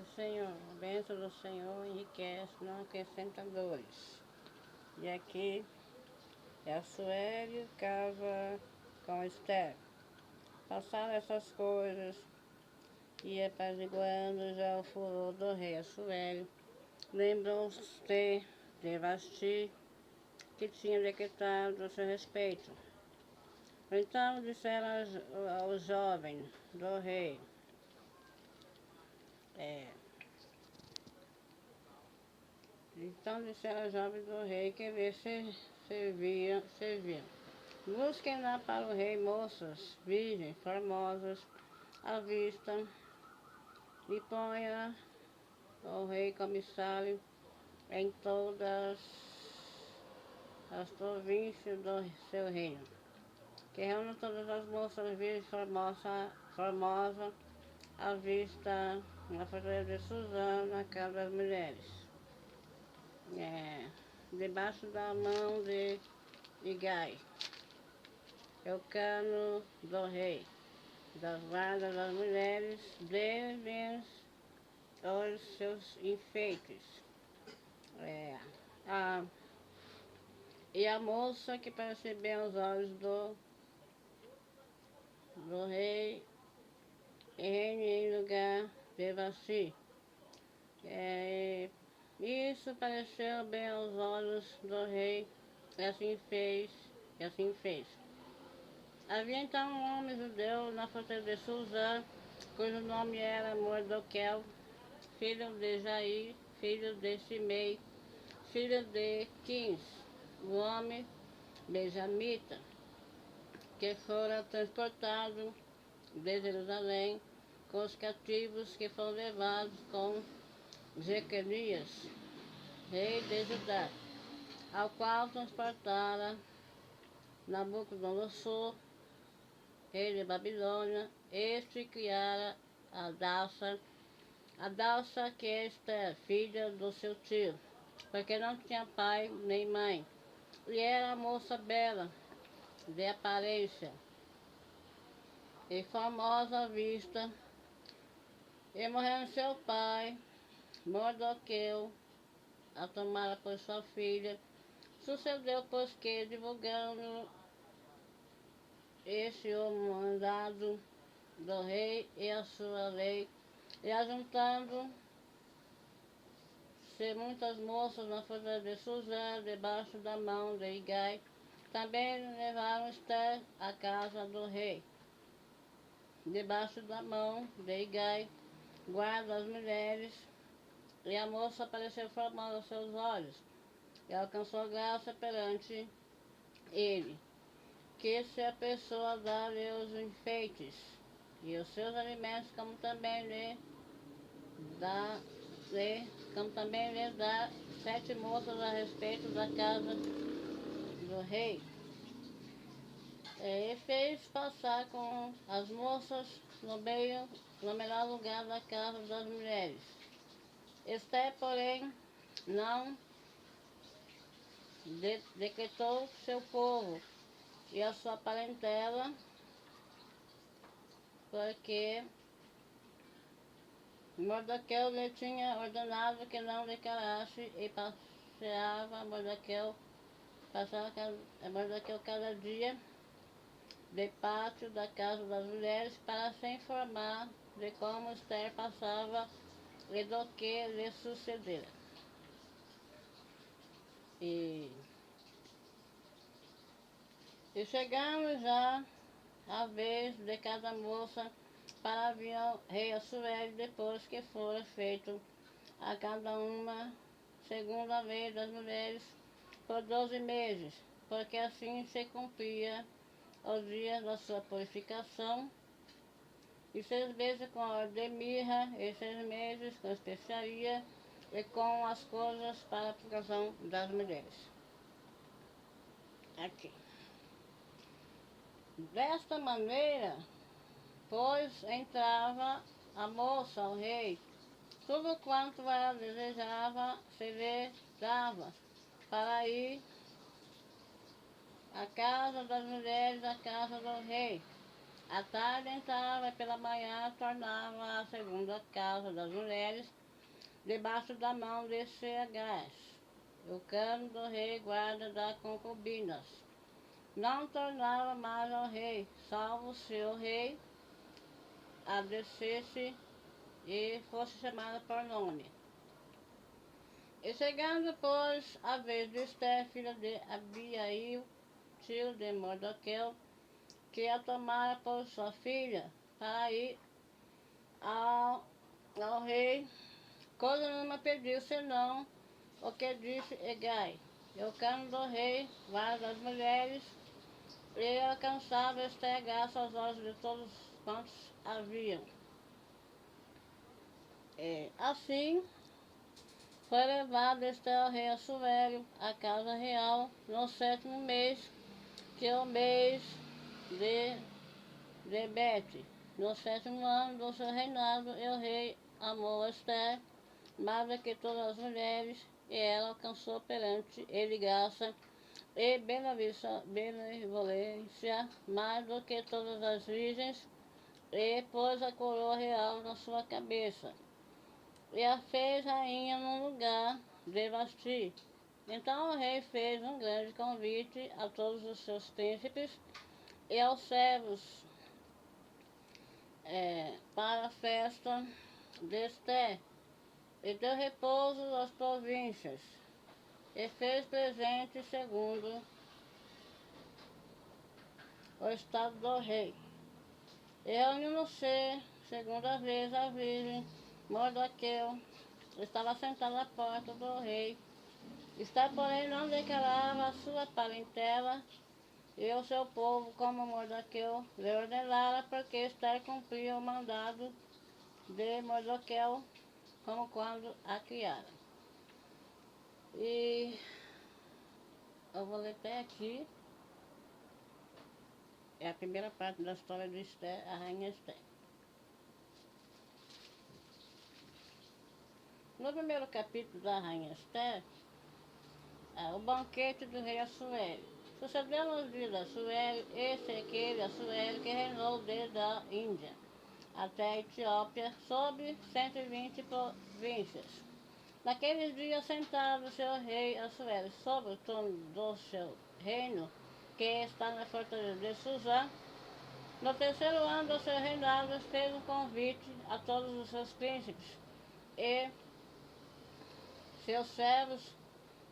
paz do Senhor, a bênção do Senhor enriquece, não acrescenta dores. E aqui é a Sueli casa com Esther. Passaram essas coisas e apaziguando já o furor do rei Assuero, lembrou-se de Vasti, que tinha decretado a seu respeito. Então disseram aos jovens do rei, que lhe serviam. Busquem lá para o rei moças, virgens, formosas, à vista, e ponha o rei comissário em todas as províncias do seu reino, que reúna todas as moças virgens formosas à vista na fortaleza de Suzã, na casa das mulheres, debaixo da mão de Igai, Eucano do rei, das guardas das mulheres, devem os seus enfeites. E a moça que parecia bem aos olhos do rei, reine em lugar de Vasti. Isso pareceu bem aos olhos do rei, e assim fez. Havia então um homem judeu na fortaleza de Suzã, cujo nome era Mordoqueu, filho de Jair, filho de Simei, filho de Quins, o homem benjamita, que fora transportado de Jerusalém com os cativos que foram levados com Jequelias, rei de Judá, ao qual transportara Nabucodonosor, rei de Babilônia. Este criara a Dalsa, que é Esther, filha do seu tio, porque não tinha pai nem mãe, e era moça bela, de aparência, e formosa à vista. E morrendo seu pai, Mordoqueu, a tomara por sua filha, sucedeu, pois que, divulgando esse o mandado do rei e a sua lei, e ajuntando-se muitas moças na fortaleza de Suzã, debaixo da mão de Igai, também levaram Esther à casa do rei, debaixo da mão de Igai, guarda as mulheres, e a moça pareceu formosa aos seus olhos, e alcançou graça perante ele, que se a pessoa dá-lhe os enfeites e os seus alimentos, como também lhe dá 7 moças a respeito da casa do rei. E fez passar com as moças no melhor lugar da casa das mulheres. Esther, porém, não decretou seu povo e a sua parentela, porque Mordoqueu lhe tinha ordenado que não declarasse, e passava Mordoqueu cada dia de pátio da casa das mulheres para se informar de como Esther passava e do que lhe sucedera. E chegamos já a vez de cada moça para vir ao rei Assuero, depois que fora feito a cada uma segundo a lei das mulheres por 12 meses, porque assim se cumpria os dias da sua purificação, e 6 meses com óleo de mirra, e 6 meses com especiaria e com as coisas para a purificação das mulheres. Aqui. Desta maneira, pois entrava a moça ao rei, tudo quanto ela desejava se lhe dava, para ir à casa das mulheres, à casa do rei, À tarde entrava e pela manhã tornava a segunda casa das mulheres, debaixo da mão de Sagaz, o cano do rei guarda das concubinas. Não tornava mais ao rei, salvo se o rei a descesse e fosse chamada por nome. E chegando, pois, a vez de Esther, filha de Abiail, tio de Mardoqueu, que a tomara por sua filha, para ir ao rei, coisa nenhuma pediu, senão o que disse Hegai. E o cano do rei, várias das mulheres, e alcançava Esther graças aos olhos de todos quantos haviam. Assim, foi levado Esther ao rei Assuero, à casa real, no 7º mês, que é o mês de Debete, no 7º ano do seu reinado, e o rei amou Esther mais do que todas as mulheres, e ela alcançou perante ele graça e benevolência mais do que todas as virgens, e pôs a coroa real na sua cabeça, e a fez rainha no lugar de Vasti. Então o rei fez um grande convite a todos os seus príncipes e aos servos para a festa de Esther, e deu repouso às províncias, e fez presente segundo o estado do rei. E reunindo-se segunda vez a virgem Mardoqueu, estava sentada à porta do rei. Esther, porém, não declarava a sua parentela e o seu povo como Mardoqueu lhe ordenara, porque Esther cumpria o mandado de Mardoqueu, como quando a criara. E eu vou ler até aqui. É a primeira parte da história de Esther, a rainha Esther. No primeiro capítulo da rainha Esther, o banquete do rei Assuero. Sucedeu nos dias de Assuero, esse é aquele Assuero que reinou desde a Índia até a Etiópia, sob 120 províncias. Naqueles dias sentado o seu rei Assuero sobre o trono do seu reino, que está na fortaleza de Suzã, no 3º ano do seu reinado, fez um convite a todos os seus príncipes e seus servos,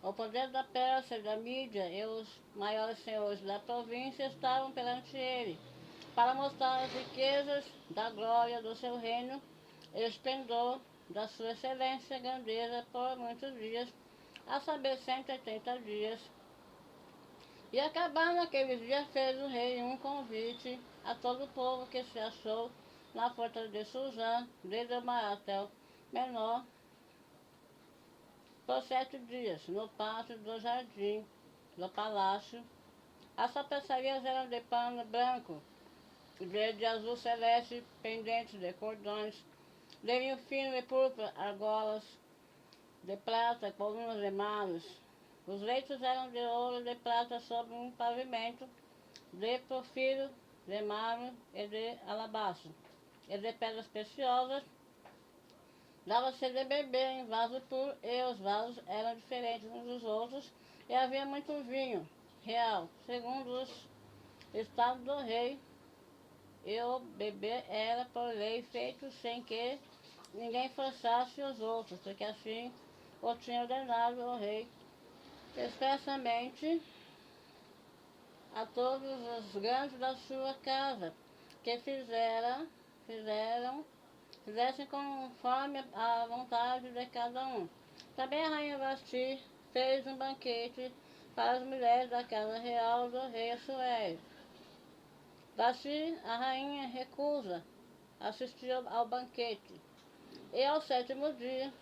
o poder da Pérsia e da Mídia e os maiores senhores da província estavam perante ele, para mostrar as riquezas da glória do seu reino e o esplendor da sua excelência e grandeza por muitos dias, a saber 180 dias. E acabando aqueles dias, fez o rei um convite a todo o povo que se achou na fortaleza de Suzã, desde o maior até o menor, por 7 dias, no pátio do jardim do palácio. As tapeçarias eram de pano branco, de azul celeste, pendentes de cordões, de linho fino e púrpura, argolas de prata, colunas de malhas. Os leitos eram de ouro e de prata sobre um pavimento de porfírio, de mármore e de alabastro, e de pedras preciosas. Dava-se de beber em vaso puro, e os vasos eram diferentes uns dos outros, e havia muito vinho real, segundo os estados do rei, e o beber era por lei feito sem que ninguém forçasse os outros, porque assim o tinha ordenado o rei expressamente a todos os grandes da sua casa, que fizessem conforme a vontade de cada um. Também a rainha Vasti fez um banquete para as mulheres da casa real do rei Assuero. Vasti, a rainha, recusa assistir ao banquete. E ao 7º dia,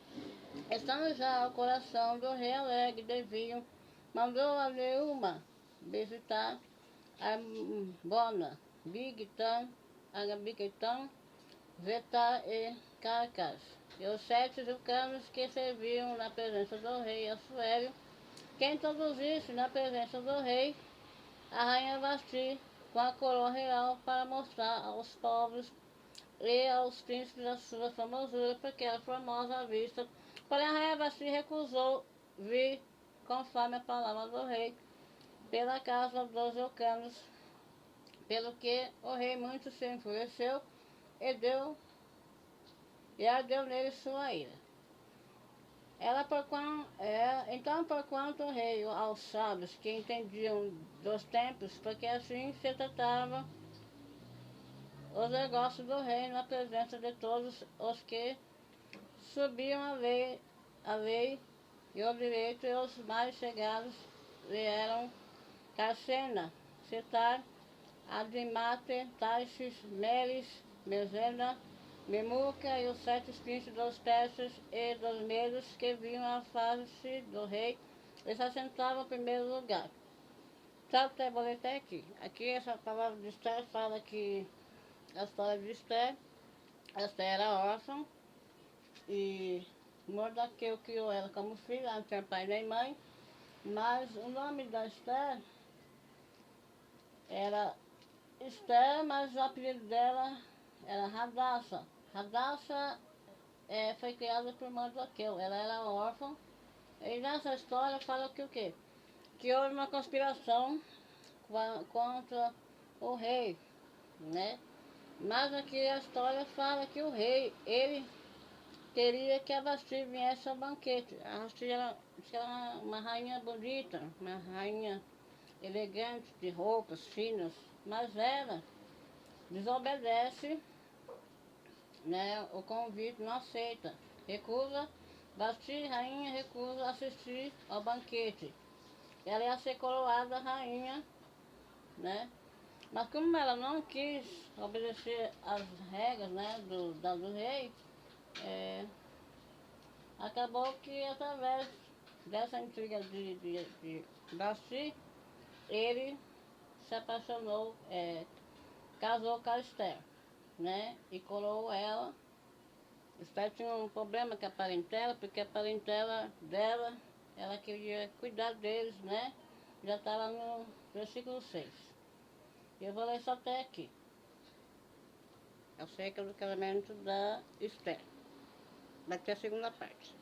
estando já ao coração do rei alegre de vinho, mandou a Neuma visitar a Bona, Bigtan, Vetá e Carcas, e os 7 vulcanos que serviam na presença do rei Assuero, que introduzisse na presença do rei a rainha Vasti com a coroa real para mostrar aos povos e aos príncipes a sua formosura, porque era formosa à vista. Porém a rainha Vasti recusou vir conforme a palavra do rei pela casa dos eucanos, pelo que o rei muito se enfureceu e ardeu nele sua ira. Então, porquanto o rei aos sábios que entendiam dos tempos, porque assim se tratava os negócios do rei na presença de todos os que subiam a lei e o direito, e os mais chegados vieram Carcena, Citar, Adimate, Taxis, Melis, Mezena, Memuca e os 7 príncipes dos persas e dos medos que vinham à face do rei e se assentavam em primeiro lugar. Até vou ler até aqui. Aqui essa palavra de Esther fala que a história de Esther era órfã e Mordaqueu criou ela como filha, ela não tinha pai nem mãe, mas o nome da Esther era Esther, mas o apelido dela era Radassa. Radassa foi criada por Mordaqueu, ela era órfã. E nessa história fala que o quê? Que houve uma conspiração contra o rei, né? Mas aqui a história fala que o rei, ele queria que a Vasti viesse ao banquete. A Vasti era uma rainha bonita, uma rainha elegante, de roupas finas, mas ela desobedece, né, o convite, não aceita, recusa, Vasti, rainha, recusa assistir ao banquete. Ela ia ser coroada rainha, né? Mas como ela não quis obedecer às regras, né, do rei, acabou que através dessa intriga de Vasti, ele se apaixonou, casou com a Esther, né? E coroou ela. Esther tinha um problema com a parentela, porque a parentela dela, ela queria cuidar deles, né? Já está lá no versículo 6. Eu vou ler só até aqui. Acerca do casamento da Esther. Vai ter a segunda parte.